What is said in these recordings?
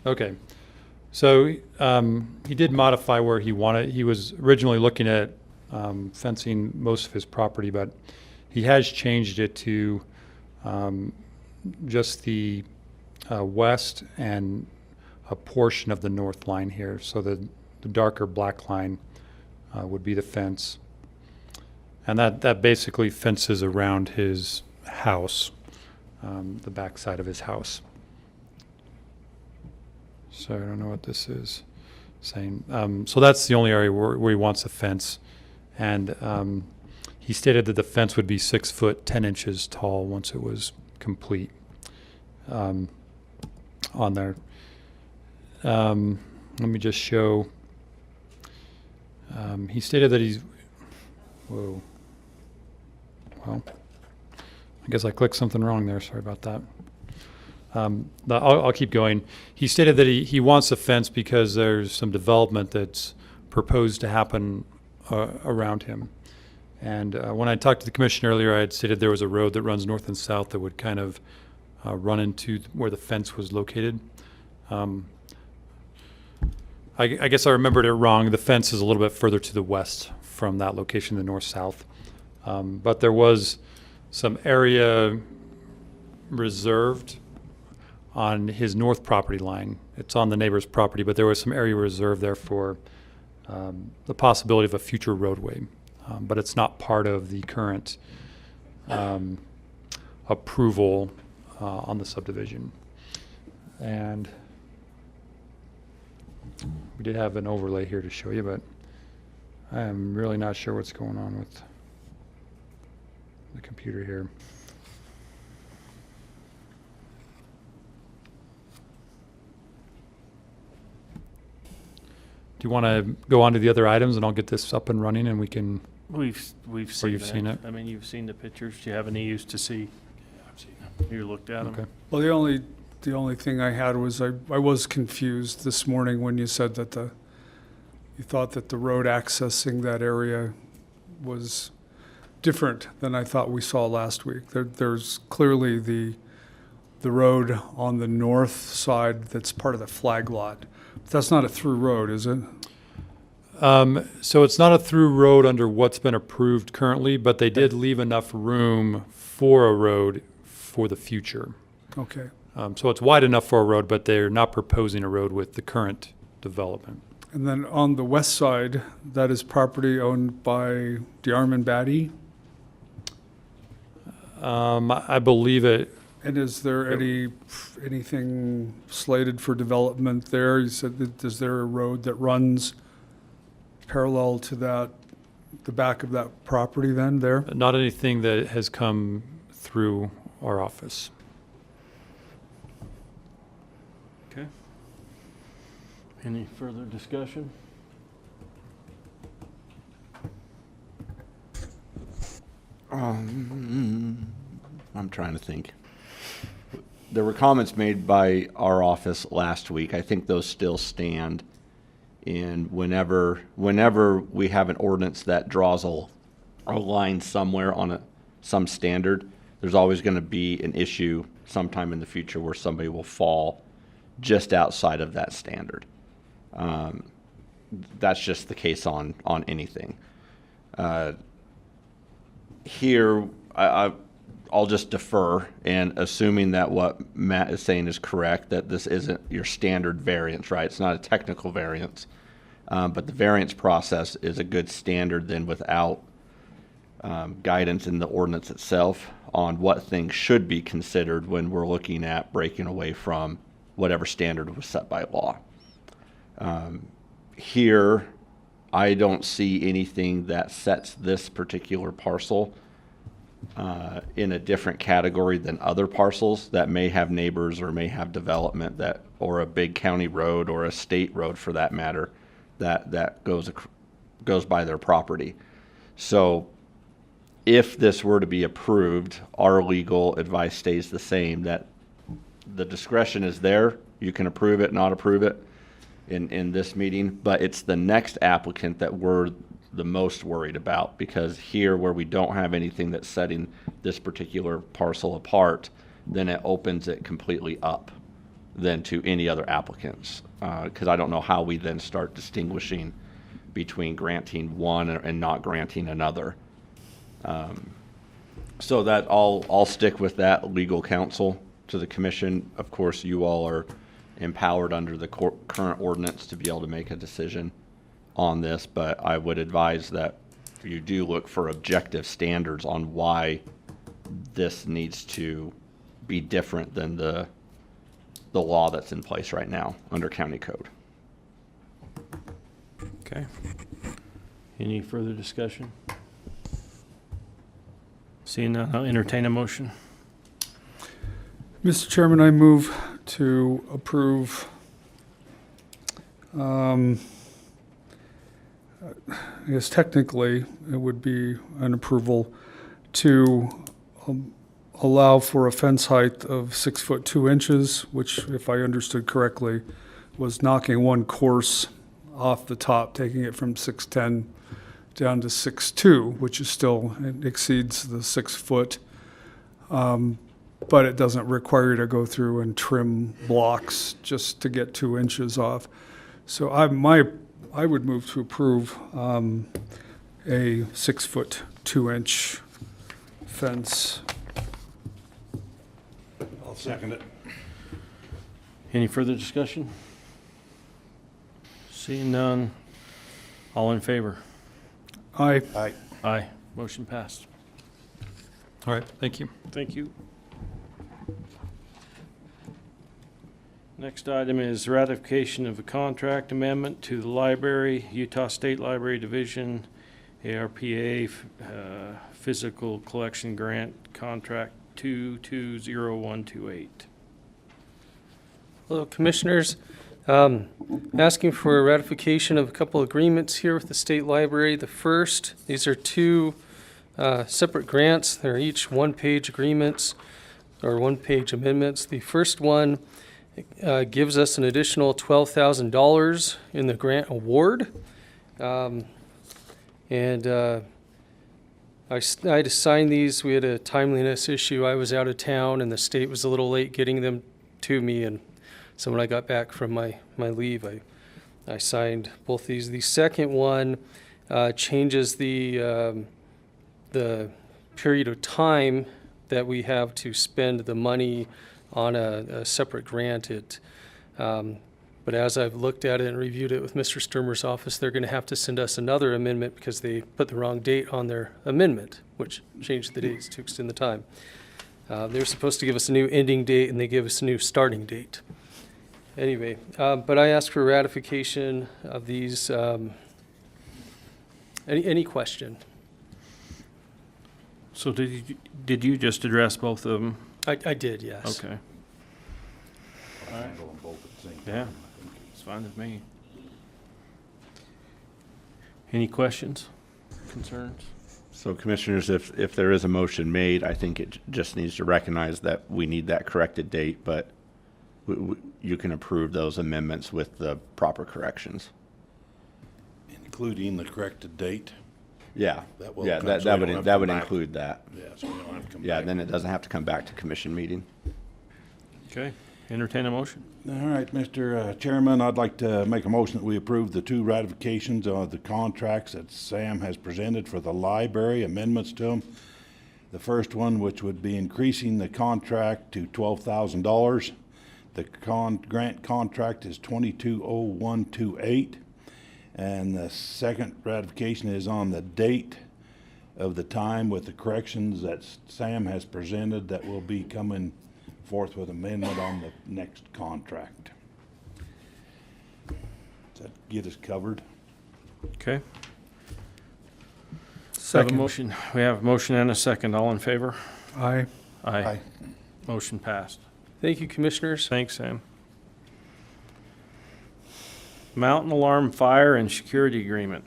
Okay. So he did modify where he wanted. He was originally looking at fencing most of his property, but he has changed it to um, just the west and a portion of the north line here. So the darker black line would be the fence. And that basically fences around his house, the back side of his house. So I don't know what this is saying. So that's the only area where he wants a fence. And he stated that the fence would be 6 foot 10 inches tall once it was complete on there. Let me just show. He stated that he's, whoa. Well, I guess I clicked something wrong there. Sorry about that. I'll keep going. He stated that he wants a fence because there's some development that's proposed to happen around him. And when I talked to the commission earlier, I had stated there was a road that runs north and south that would kind of run into where the fence was located. I guess I remembered it wrong. The fence is a little bit further to the west from that location, the north-south. But there was some area reserved on his north property line. It's on the neighbor's property, but there was some area reserved there for the possibility of a future roadway. But it's not part of the current approval on the subdivision. And we did have an overlay here to show you, but I am really not sure what's going on with the computer here. Do you want to go on to the other items and I'll get this up and running and we can... We've seen you've that. seen it? I mean, you've seen the pictures. Do you have any use to see? I've seen it. You looked at them? Okay. Well, the only thing I had was I was confused this morning when you said that you thought that the road accessing that area was different than I thought we saw last week. There's clearly the road on the north side that's part of the flag lot. But that's not a through road, is it? So it's not a through road under what's been approved currently, but they did leave enough room for a road for the future. Okay. So it's wide enough for a road, but they're not proposing a road with the current development. And then on the west side, that is property owned by Diarman Batty. I believe it. And is there anything slated for development there? You said that, is there a road that runs parallel to the back of that property then there? Not anything that has come through our office. Okay. Any further discussion? I'm trying to think. There were comments made by our office last week. I think those still stand. And whenever we have an ordinance that draws a line somewhere on some standard, there's always going to be an issue sometime in the future where somebody will fall just outside of that standard. That's just the case on anything. Here, I'll just defer, and assuming that what Matt is saying is correct, that this isn't your standard variance, right? It's not a technical variance, but the variance process is a good standard then without guidance in the ordinance itself on what things should be considered when we're looking at breaking away from whatever standard was set by law. Here, I don't see anything that sets this particular parcel in a different category than other parcels that may have neighbors or may have development that, or a big county road or a state road for that matter, that goes by their property. So if this were to be approved, our legal advice stays the same, that the discretion is there. You can approve it, not approve it in this meeting, but it's the next applicant that we're the most worried about, because here where we don't have anything that's setting this particular parcel apart, then it opens it completely up than to any other applicants. Because I don't know how we then start distinguishing between granting one and not granting another. So that I'll stick with that legal counsel to the commission. Of course, you all are empowered under the current ordinance to be able to make a decision on this, but I would advise that you do look for objective standards on why this needs to be different than the law that's in place right now under county code. Okay. Any further discussion? Seeing none, I'll entertain a motion. Mr. Chairman, I move to approve I guess technically it would be an approval to allow for a fence height of 6 foot 2 inches, which, if I understood correctly, was knocking one course off the top, taking it from 6'10" down to 6'2", which is still, it exceeds the 6 foot. But it doesn't require you to go through and trim blocks just to get 2 inches off. So I would move to approve a 6 foot 2 inch fence. I'll second it. Any further discussion? Seeing none, all in favor? Aye. Aye. Aye. Motion passed. All right, thank you. Thank you. Next item is ratification of a contract amendment to the library, Utah State Library Division, ARPA, Physical Collection Grant Contract 220128. Hello, Commissioners. Asking for a ratification of a couple agreements here with the State Library. The first, these are two separate grants. They're each one-page agreements or one-page amendments. The first one gives us an additional $12,000 in the grant award. I had to sign these. We had a timeliness issue. I was out of town and the state was a little late getting them to me, and so when I got back from my leave, I signed both these. The second one changes the period of time that we have to spend the money on a separate grant. But as I've looked at it and reviewed it with Mr. Sturmer's office, they're going to have to send us another amendment because they put the wrong date on their amendment, which changed the dates to extend the time. They're supposed to give us a new ending date, and they give us a new starting date. Anyway, but I asked for ratification of these. Any question? So did you just address both of them? I did, yes. Okay. All right. Handle them both at the same time. Yeah, it's fine with me. Any questions, concerns? So commissioners, if there is a motion made, I think it just needs to recognize that we need that corrected date, but you can approve those amendments with the proper corrections. Including the corrected date. Yeah, That will yeah, come, that so we don't would, have that to would come back. include that. Yeah, so we don't have to come Yeah, back. then it doesn't have to come back to commission meeting. Okay, entertain a motion. All right, Mr. Chairman, I'd like to make a motion that we approve the two ratifications of the contracts that Sam has presented for the library, amendments to them. The first one, which would be increasing the contract to $12,000. The grant contract is 220128. And the second ratification is on the date of the time with the corrections that Sam has presented that will be coming forth with amendment on the next contract. Does that get us covered? Okay. We have a Second. motion. We have a motion and a second. All in favor? Aye. Aye. Motion passed. Thank you, Commissioners. Thanks, Sam. Mountain alarm fire and security agreement.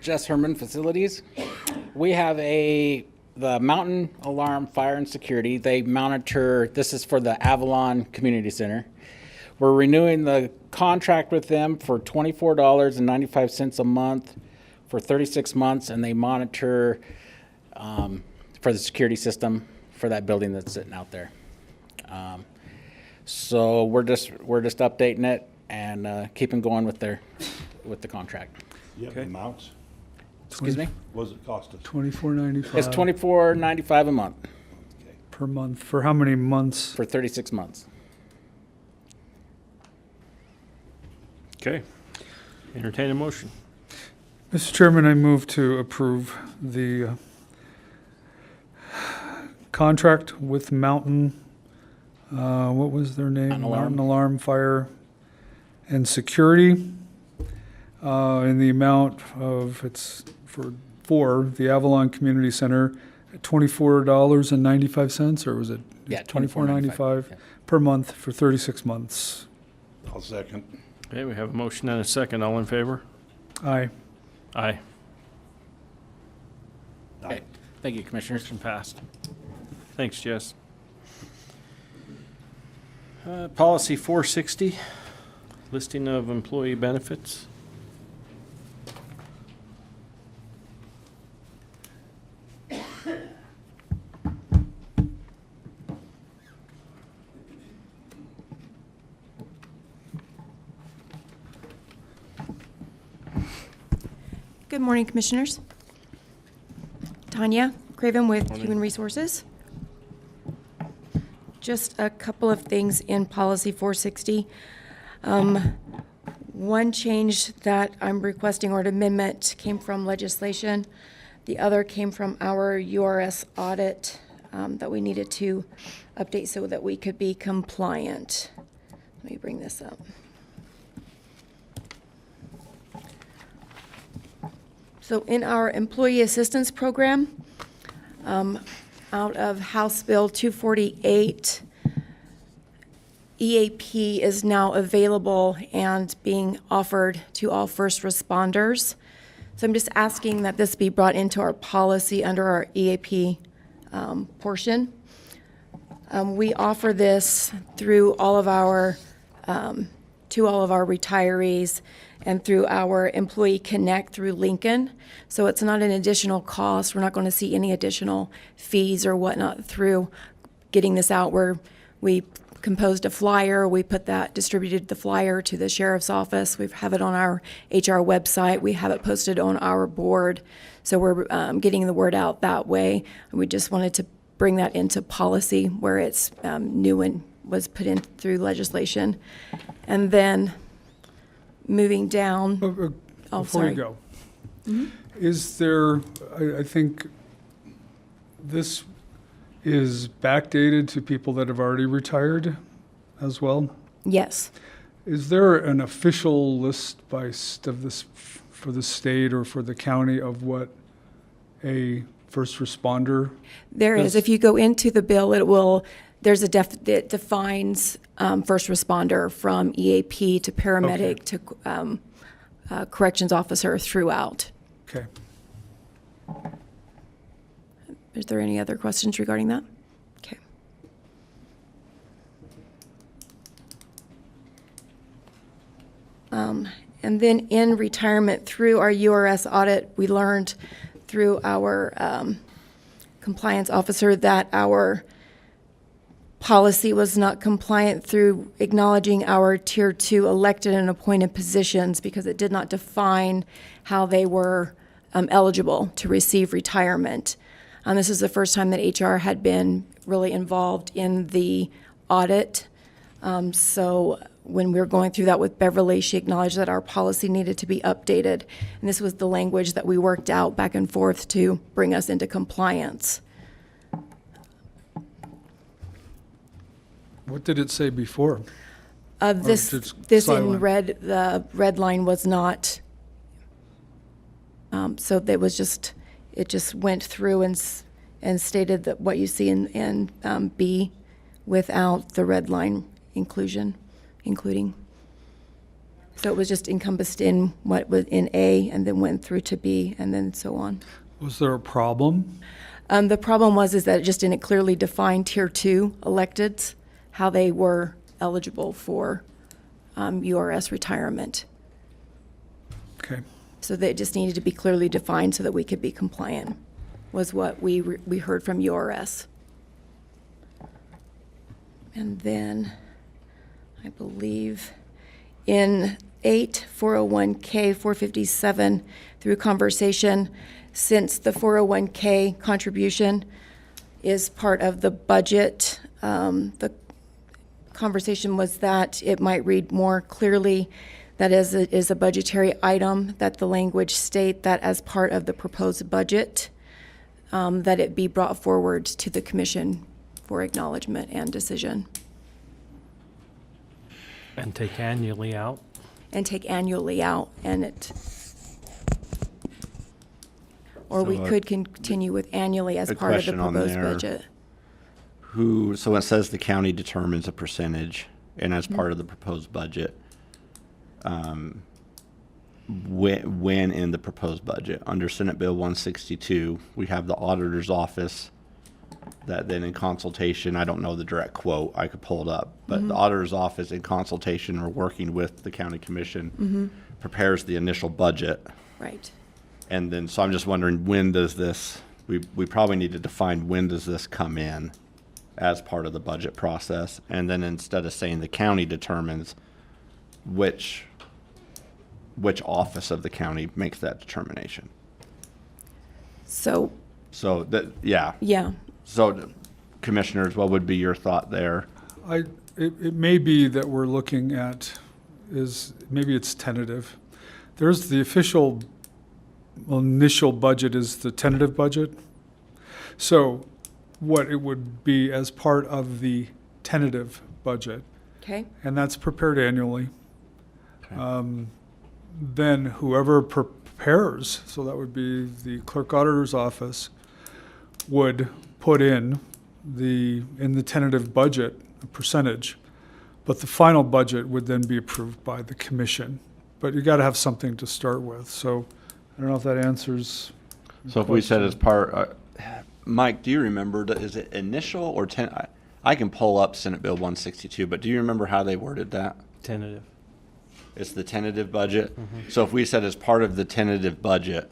Jess Herman Facilities. We have the Mountain Alarm Fire and Security. They monitor, this is for the Avalon Community Center. We're renewing the contract with them for $24.95 a month for 36 months, and they monitor for the security system for that building that's sitting out there. So we're just updating it and keeping going with the contract. You have the amounts? Excuse me? What does it cost us? $24.95. It's $24.95 a month per month. For how many months? for 36 months. Okay. Entertain a motion. Mr. Chairman, I move to approve the contract with Mountain, what was their name? Mountain Alarm. Mountain Alarm Fire and Security, in the amount of, it's for the Avalon Community Center at $24.95, or was it? Yeah, $24.95 yeah. per month for 36 months. I'll second. Okay, we have a motion and a second. All in favor? Aye. Aye. Okay. Thank you, Commissioners. Motion passed. Thanks, Jess. Policy 460, listing of employee benefits. Good morning, Commissioners. Tanya Craven with Human Resources. Just a couple of things in Policy 460. One change that I'm requesting or an amendment came from legislation. The other came from our URS audit that we needed to update so that we could be compliant. Let me bring this up. So in our employee assistance program, out of House Bill 248, EAP is now available and being offered to all first responders. So I'm just asking that this be brought into our policy under our EAP portion. We offer this through all of our, to all of our retirees and through our Employee Connect through Lincoln. So it's not an additional cost. We're not going to see any additional fees or whatnot through getting this out, where we composed a flyer. We distributed the flyer to the sheriff's office. We have it on our HR website. We have it posted on our board. So we're getting the word out that way. And we just wanted to bring that into policy where it's new and was put in through legislation. And then moving down. Before sorry. you go, is there, I think this is backdated to people that have already retired as well? Yes. Is there an official list of this for the state or for the county of what a first responder? There is. If you go into the bill, there's it defines first responder from EAP to paramedic to corrections officer throughout. Okay. Is there any other questions regarding that? Okay. And then in retirement, through our URS audit, we learned through our compliance officer that our policy was not compliant through acknowledging our Tier 2 elected and appointed positions because it did not define how they were eligible to receive retirement. This is the first time that HR had been really involved in the audit. So when we were going through that with Beverly, she acknowledged that our policy needed to be updated. And this was the language that we worked out back and forth to bring us into compliance. What did it say before? This just in silent? red, the red line was not, so that was just, it just went through and stated that what you see in B without the red line including. So it was just encompassed in what was in A and then went through to B and then so on. Was there a problem? The problem is that it just didn't clearly define Tier 2 electeds, how they were eligible for URS retirement. Okay. So that it just needed to be clearly defined so that we could be compliant, was what we heard from URS. And then, I believe, in 8, 401K, 457, through conversation, since the 401K contribution is part of the budget, the conversation was that it might read more clearly that as it is a budgetary item, that the language state that as part of the proposed budget, that it be brought forward to the commission for acknowledgement and decision. And take annually out. And take annually out, and it, or we So, could continue with annually as a part of the question on proposed there. budget. So it says the county determines a percentage, and as part of the proposed budget, when in the proposed budget, under Senate Bill 162, we have the auditor's office that then in consultation, I don't know the direct quote, I could pull it up, but the auditor's office in consultation or working with the county commission prepares the initial budget. Right. And then, so I'm just wondering, when does this, we probably need to define when does this come in as part of the budget process? And then instead of saying the county determines, which office of the county makes that determination? So, So that, yeah. yeah, So commissioners, what would be your thought there? It may be that we're looking at maybe it's tentative. There's the initial budget is the tentative budget. So what it would be as part of the tentative budget, okay, and that's prepared annually. Okay. Then whoever prepares, so that would be the clerk auditor's office, would put in the tentative budget a percentage, but the final budget would then be approved by the commission. But you got to have something to start with. So I don't know if that answers. So if we said as part, Mike, do you remember, is it initial or I can pull up Senate Bill 162, but do you remember how they worded that? Tentative. It's the tentative budget. So if we said as part of the tentative budget,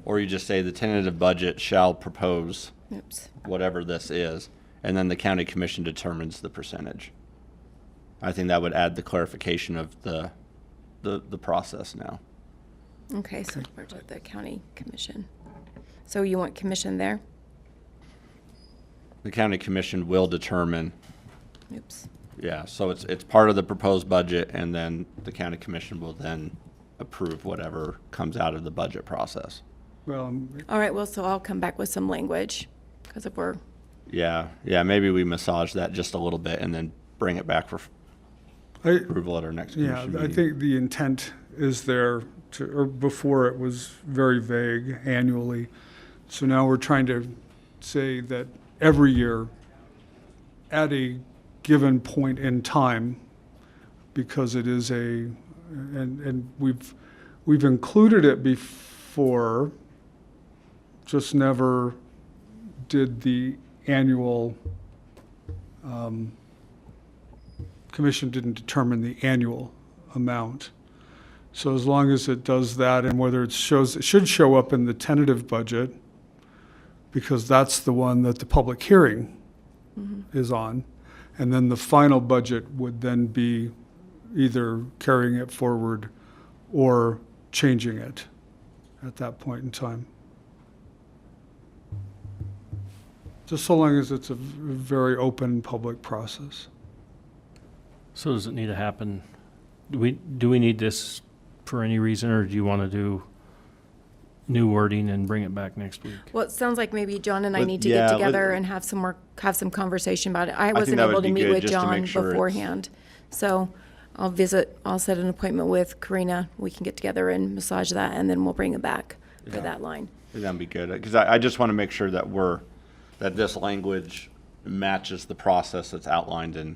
or you just say the tentative budget shall propose oops. whatever this is, and then the county commission determines the percentage. I think that would add the clarification of the process now. Okay, so part of the county commission. So you want commission there? The county commission will determine. Oops. Yeah, so it's part of the proposed budget, and then the county commission will then approve whatever comes out of the budget process. Well, All right, well, so I'll come back with some language, because if we're, Yeah, maybe we massage that just a little bit and then bring it back for approval at our next yeah, commission I meeting. think the intent is there or before it was very vague annually. So now we're trying to say that every year at a given point in time, because it is and we've included it before, just never did the annual, commission didn't determine the annual amount. So as long as it does that, and whether it should show up in the tentative budget, because that's the one that the public hearing is on. And then the final budget would then be either carrying it forward or changing it at that point in time. Just so long as it's a very open public process. So does it need to happen? Do we need this for any reason, or do you want to do new wording and bring it back next week? well, it sounds like maybe John and I But need to yeah, get with- together and have some conversation about it. I think wasn't that would able to be meet good, with just to John make sure it's- beforehand. So I'll set an appointment with Karina. We can get together and massage that, and then we'll bring it back for Yeah. that line. That'd be good, because I just want to make sure that that this language matches the process that's outlined in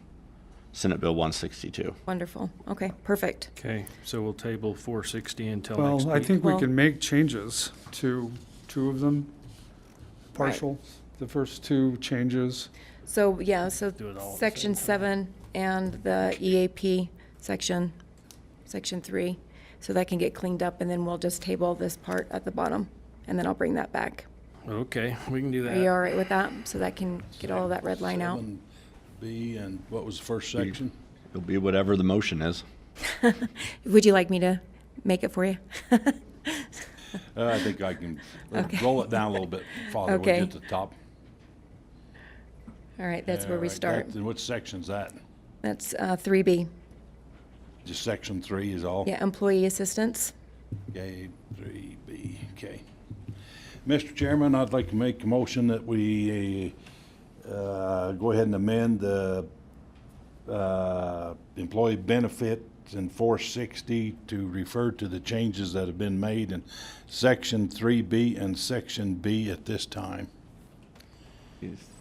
Senate Bill 162. Wonderful. Okay, perfect. Okay, so we'll table 460 until next Well, week. I think we Well- can make changes to two of them, partial, the first two changes. So, yeah, so Do it all at the section same 7 and the EAP section. section 3, so that can get cleaned up, and then we'll just table this part at the bottom, and then I'll bring that back. Okay, we can do Are you that. all right with that? So that can get all of that red line out? 7B, and what was the first section? It'll be whatever the motion is. Would you like me to make it for you? I think I can Okay. roll it down a little bit farther when we Okay. get to the top. All right, that's where we All right, start. And which section's that? That's 3B. Just section 3 is all? Yeah, employee assistance. Okay, 3B, okay. Mr. Chairman, I'd like to make a motion that we go ahead and amend the employee benefits in 460 to refer to the changes that have been made in section 3B and section B at this time.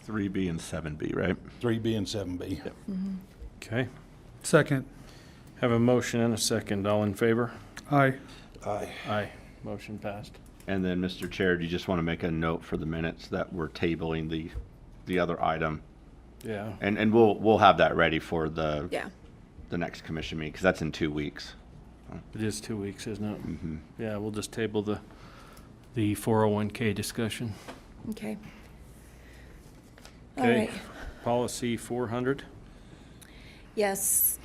3B and 7B, right? 3B and 7B. Okay, Second. have a motion and a second. All in favor? Aye. Aye. Aye. Motion passed. And then, Mr. Chair, do you just want to make a note for the minutes that we're tabling the other item? Yeah. And we'll have that ready for the Yeah. next commission meeting, because that's in 2 weeks. It is 2 weeks, isn't it? Mm-hmm. Yeah, we'll just table the 401K discussion. Okay. All Okay. right. Policy 400. Yes.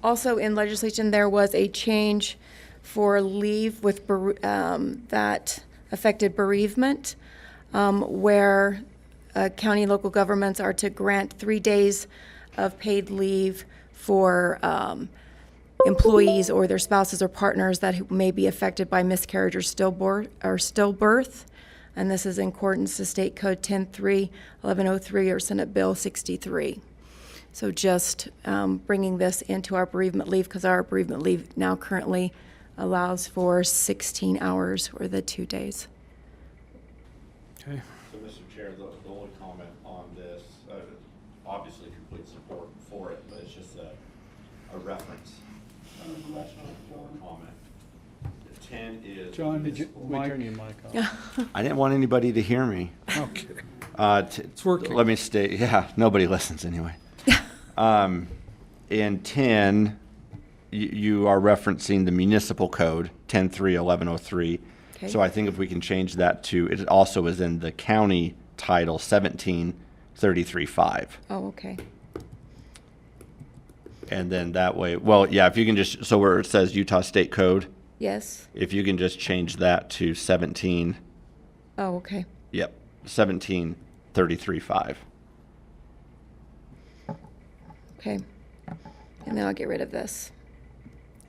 Also in legislation, there was a change for leave with that affected bereavement, where county and local governments are to grant 3 days of paid leave for employees or their spouses or partners that may be affected by miscarriage or stillbirth. And this is in accordance to State Code 10.3.1103 or Senate Bill 63. So just bringing this into our bereavement leave, because our bereavement leave now currently allows for 16 hours or the 2 days. Okay. So, Mr. Chair, the only comment on this, obviously complete support for it, but it's just a reference, question or comment. 10 is. John, did you, Mike? Turn your mic off. I didn't want anybody to hear me. Okay. It's working. Let me stay, yeah, nobody listens anyway. In 10, you are referencing the municipal code, 10.3.1103. Okay. So I think if we can change that to, it also is in the county title, 17.33.5. Oh, okay. And then that way, well, yeah, if you can just, so where it says Utah State Code, Yes. if you can just change that to 17, Oh, okay. yep, 17.33.5. Okay. And then I'll get rid of this.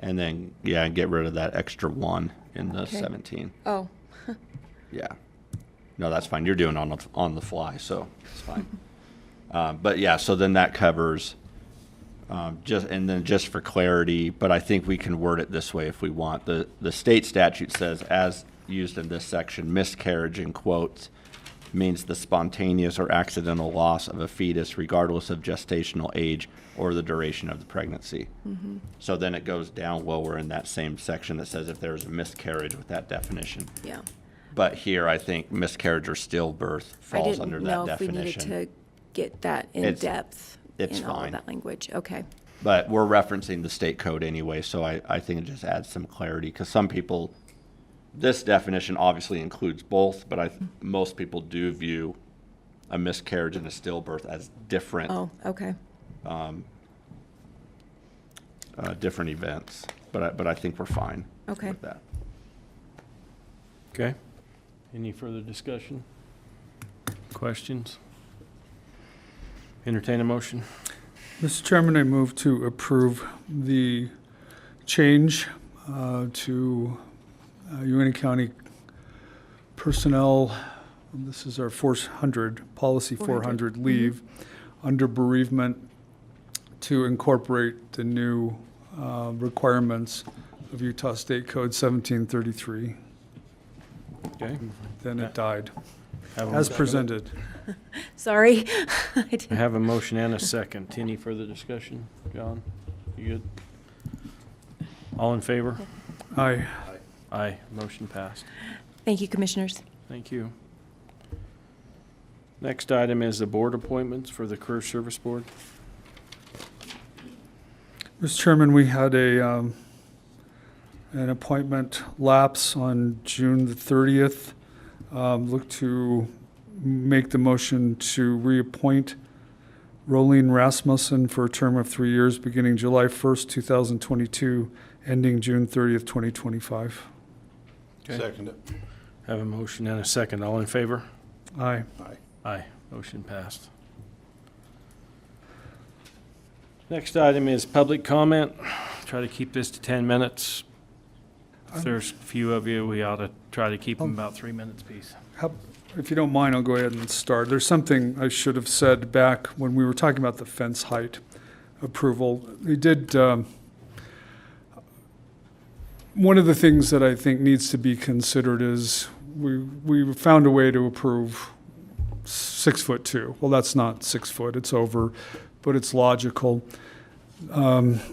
And then, yeah, get rid of that extra 1 in the Okay. 17. Oh, Yeah. No, that's fine. You're doing on the fly, so it's fine. But yeah, so then that covers, just for clarity, but I think we can word it this way if we want. The state statute says, as used in this section, miscarriage in quotes means the spontaneous or accidental loss of a fetus regardless of gestational age or the duration of the pregnancy. Mm-hmm. So then it goes down lower in that same section that says if there's a miscarriage with that definition. yeah. But here, I think miscarriage or stillbirth I falls didn't under that know if we needed definition. to get that in It's- depth it's in all of fine. that language. Okay. But we're referencing the state code anyway, so I think it just adds some clarity, because some people, this definition obviously includes both, but most people do view a miscarriage and a stillbirth as different, Oh, okay. different events. But I think we're fine Okay. with that. Okay. Any further discussion? Questions? Entertain a motion. Mr. Chairman, I move to approve the change to Uintah County personnel. This is our 400, policy 400 leave under bereavement to incorporate the new requirements of Utah State Code 1733. Okay. Then it died, Have a as motion. presented. Sorry. I I didn't- have a motion and a second. Any further discussion? John, you good? All in favor? Aye. Aye. Motion passed. Thank you, Commissioners. Thank you. Next item is the board appointments for the Career Service Board. Mr. Chairman, we had a an appointment lapse on June the 30th. Look to make the motion to reappoint Rolene Rasmussen for a term of 3 years, beginning July 1st, 2022, ending June 30th, 2025. Okay. Second it. Have a motion and a second. All in favor? Aye. Aye. Aye. Motion passed. Next item is public comment. Try to keep this to 10 minutes. If there's a few of you, we ought to try to keep them about 3 minutes apiece. If you don't mind, I'll go ahead and start. There's something I should have said back when we were talking about the fence height approval. We did, one of the things that I think needs to be considered is we found a way to approve 6'2". Well, that's not 6 foot, it's over, but it's logical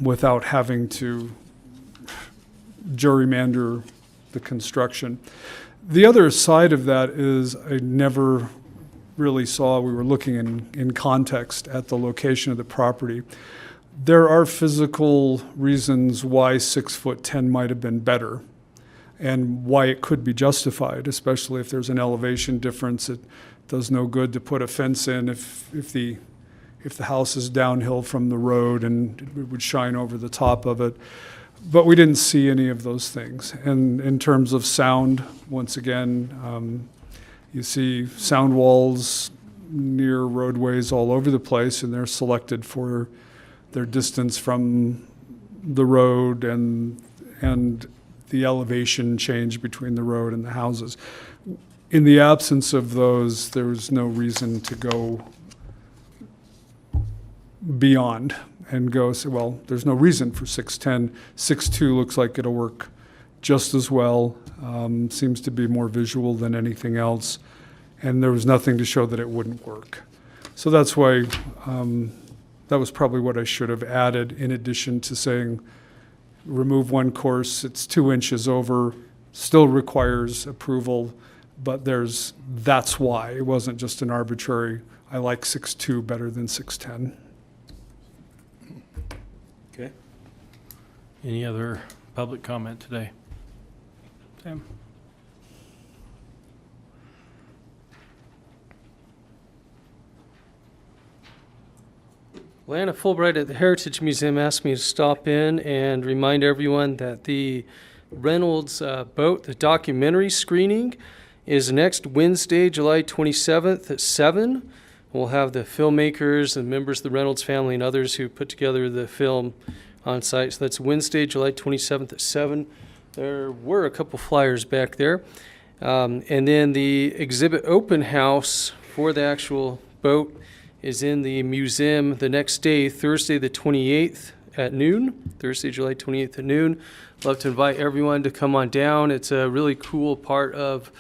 without having to gerrymander the construction. The other side of that is I never really saw, we were looking in context at the location of the property. There are physical reasons why 6'10" might have been better and why it could be justified, especially if there's an elevation difference. It does no good to put a fence in if the house is downhill from the road and it would shine over the top of it. But we didn't see any of those things. And in terms of sound, once again, you see sound walls near roadways all over the place, and they're selected for their distance from the road and the elevation change between the road and the houses. In the absence of those, there was no reason to go beyond and go say, well, there's no reason for 6'10". 6'2" looks like it'll work just as well. Seems to be more visual than anything else. And there was nothing to show that it wouldn't work. So that's why that was probably what I should have added, in addition to saying remove one course, it's 2 inches over, still requires approval, but that's why. It wasn't just an arbitrary, I like 6'2" better than 6'10". Okay. Any other public comment today? Sam? Lana Fulbright at the Heritage Museum asked me to stop in and remind everyone that the Reynolds boat, the documentary screening, is next Wednesday, July 27th at 7. We'll have the filmmakers and members of the Reynolds family and others who put together the film on site. So that's Wednesday, July 27th at 7. There were a couple flyers back there. And then the exhibit open house for the actual boat is in the museum the next day, Thursday the 28th at noon, Thursday, July 28th at noon. Love to invite everyone to come on down. It's a really cool part of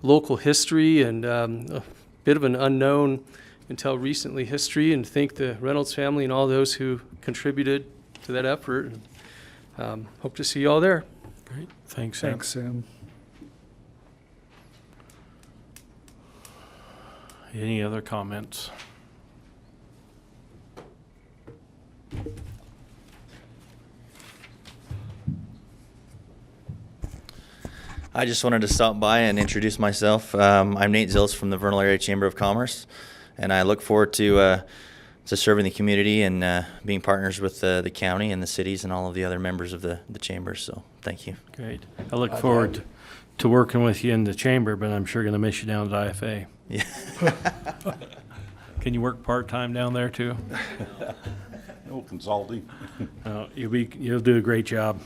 local history and a bit of an unknown until recently history, and thank the Reynolds family and all those who contributed to that effort. Hope to see you all there. Great. Thanks, Sam. Thanks, Sam. Any other comments? I just wanted to stop by and introduce myself. I'm Nate Zills from the Vernal Area Chamber of Commerce, and I look forward to serving the community and being partners with the county and the cities and all of the other members of the chamber. So thank you. Great. I look forward to working with you in the chamber, but I'm sure going to miss you down at IFA. Yeah. Can you work part-time down there too? No consulting. You'll do a great job.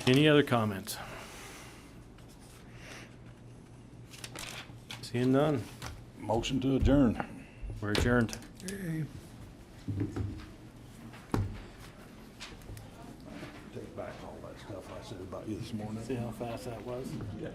Any other comments? Seeing none, Motion to adjourn. we're adjourned. Take back all that stuff I said about you this morning. See how fast that was? Yeah.